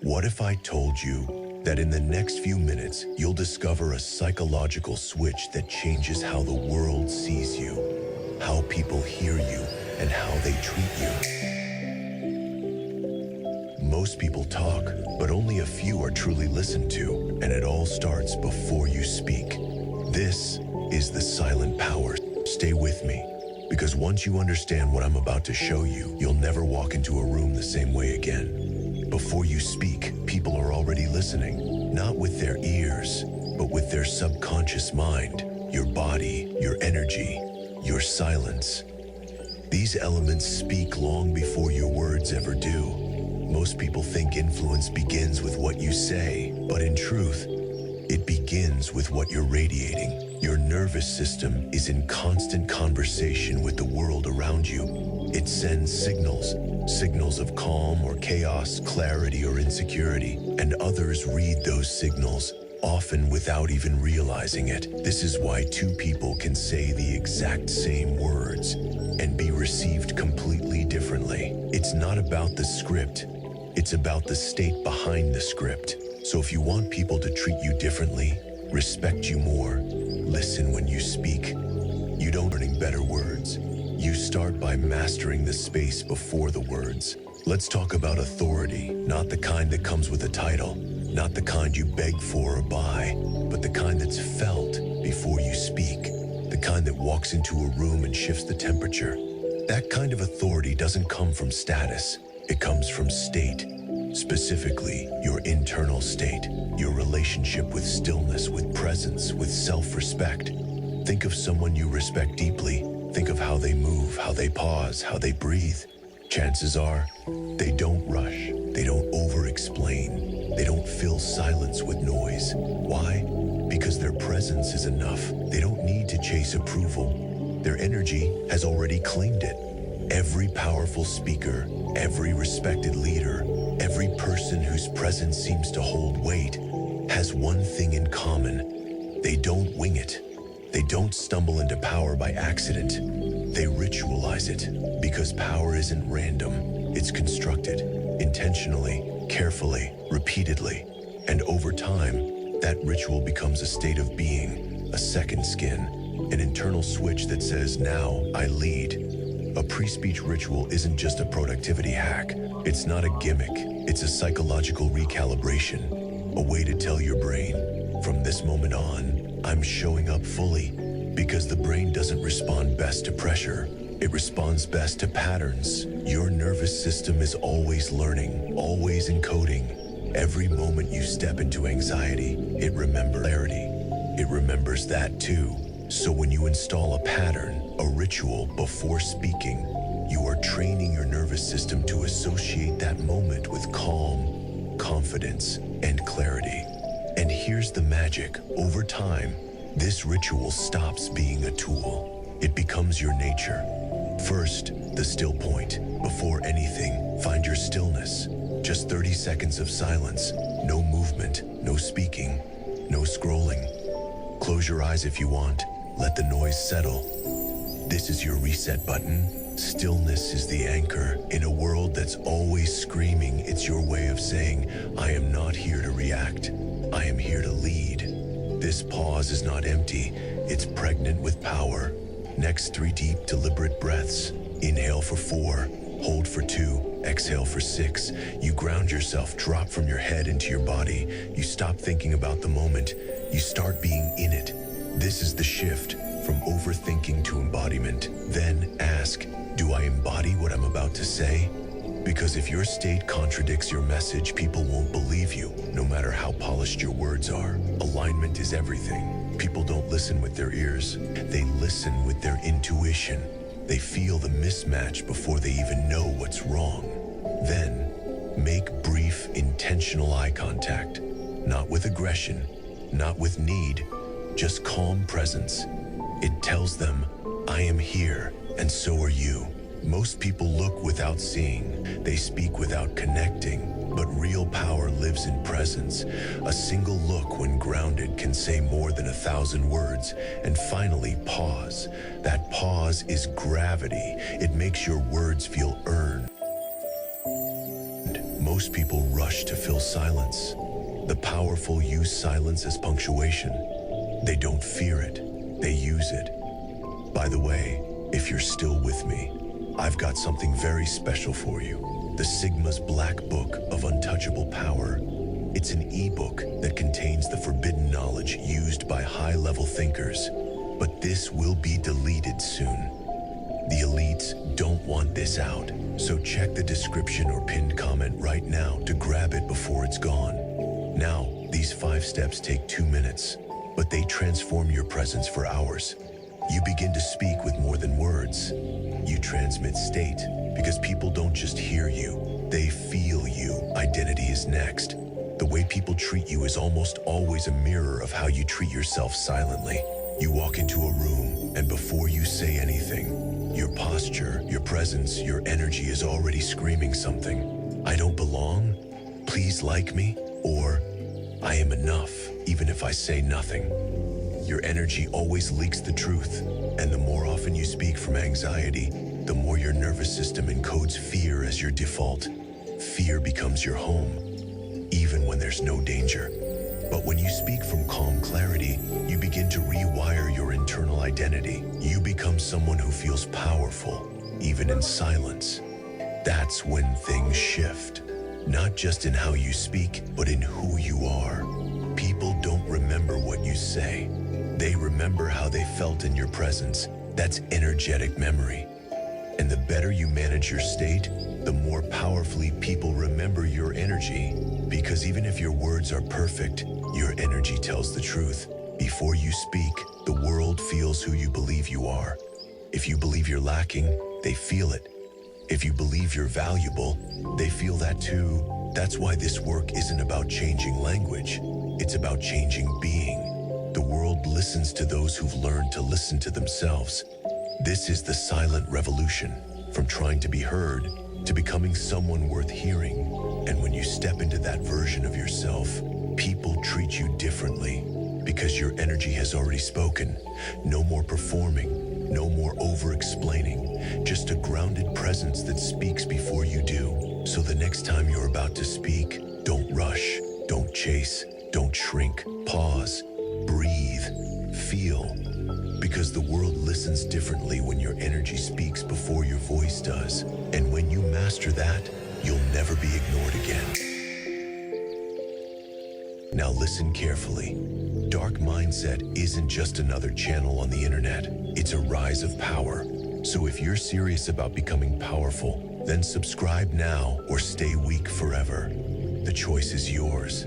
What if I told you that in the next few minutes, you'll discover a psychological switch that changes how the world sees you, how people hear you, and how they treat you? Most people talk, but only a few are truly listened to, and it all starts before you speak. This is the silent power. Stay with me, because once you understand what I'm about to show you, you'll never walk into a room the same way again. Before you speak, people are already listening, not with their ears, but with their subconscious mind, your body, your energy, your silence. These elements speak long before your words ever do. Most people think influence begins with what you say, but in truth, it begins with what you're radiating. Your nervous system is in constant conversation with the world around you. It sends signals of calm or chaos, clarity or insecurity, and others read those signals, often without even realizing it. This is why two people can say the exact same words and be received completely differently. It's not about the script, it's about the state behind the script. So if you want people to treat you differently, respect you more, listen when you speak. You don't learn better words. You start by mastering the space before the words. Let's talk about authority, not the kind that comes with a title, not the kind you beg for or buy, but the kind that's felt before you speak, the kind that walks into a room and shifts the temperature. That kind of authority doesn't come from status, it comes from state. Specifically, your internal state, your relationship with stillness, with presence, with self-respect. Think of someone you respect deeply. Think of how they move, how they pause, how they breathe. Chances are, they don't rush, they don't over-explain, they don't fill silence with noise. Why? Because their presence is enough. They don't need to chase approval. Their energy has already claimed it. Every powerful speaker, every respected leader, every person whose presence seems to hold weight has one thing in common. They don't wing it. They don't stumble into power by accident. They ritualize it, because power isn't random. It's constructed, intentionally, carefully, repeatedly. And over time, that ritual becomes a state of being, a second skin, an internal switch that says, now I lead. A pre-speech ritual isn't just a productivity hack. It's not a gimmick. It's a psychological recalibration, a way to tell your brain, from this moment on, I'm showing up fully, because the brain doesn't respond best to pressure. It responds best to patterns. Your nervous system is always learning, always encoding. Every moment you step into anxiety, it remembers clarity. It remembers that too. So when you install a pattern, a ritual before speaking, you are training your nervous system to associate that moment with calm, confidence, and clarity. And here's the magic. Over time, this ritual stops being a tool. It becomes your nature. First, the still point. Before anything, find your stillness. Just 30 seconds of silence. No movement, no speaking, no scrolling. Close your eyes if you want. Let the noise settle. This is your reset button. Stillness is the anchor. In a world that's always screaming, it's your way of saying, I am not here to react. I am here to lead. This pause is not empty. It's pregnant with power. Next, 3 deep, deliberate breaths. Inhale for 4, hold for 2, exhale for 6. You ground yourself, drop from your head into your body. You stop thinking about the moment. You start being in it. This is the shift from overthinking to embodiment. Then ask, do I embody what I'm about to say? Because if your state contradicts your message, people won't believe you, no matter how polished your words are. Alignment is everything. People don't listen with their ears. They listen with their intuition. They feel the mismatch before they even know what's wrong. Then, make brief, intentional eye contact. Not with aggression, not with need, just calm presence. It tells them, I am here, and so are you. Most people look without seeing. They speak without connecting. But real power lives in presence. A single look, when grounded, can say more than 1,000 words. And finally, pause. That pause is gravity. It makes your words feel earned. Most people rush to fill silence. The powerful use silence as punctuation. They don't fear it, they use it. By the way, if you're still with me, I've got something very special for you. The Sigma's Black Book of Untouchable Power. It's an e-book that contains the forbidden knowledge used by high-level thinkers. But this will be deleted soon. The elites don't want this out, so check the description or pinned comment right now to grab it before it's gone. Now, these 5 steps take 2 minutes, but they transform your presence for hours. You begin to speak with more than words. You transmit state, because people don't just hear you, they feel you. Identity is next. The way people treat you is almost always a mirror of how you treat yourself silently. You walk into a room, and before you say anything, your posture, your presence, your energy is already screaming something. I don't belong, please like me, or I am enough, even if I say nothing. Your energy always leaks the truth, and the more often you speak from anxiety, the more your nervous system encodes fear as your default. Fear becomes your home, even when there's no danger. But when you speak from calm clarity, you begin to rewire your internal identity. You become someone who feels powerful, even in silence. That's when things shift. Not just in how you speak, but in who you are. People don't remember what you say. They remember how they felt in your presence. That's energetic memory. And the better you manage your state, the more powerfully people remember your energy. Because even if your words are perfect, your energy tells the truth. Before you speak, the world feels who you believe you are. If you believe you're lacking, they feel it. If you believe you're valuable, they feel that too. That's why this work isn't about changing language. It's about changing being. The world listens to those who've learned to listen to themselves. This is the silent revolution, from trying to be heard to becoming someone worth hearing. And when you step into that version of yourself, people treat you differently because your energy has already spoken. No more performing, no more over-explaining, just a grounded presence that speaks before you do. So the next time you're about to speak, don't rush, don't chase, don't shrink, pause, breathe, feel. Because the world listens differently when your energy speaks before your voice does. And when you master that, you'll never be ignored again. Now listen carefully. Dark Mindset isn't just another channel on the internet. It's a rise of power. So if you're serious about becoming powerful, then subscribe now or stay weak forever. The choice is yours.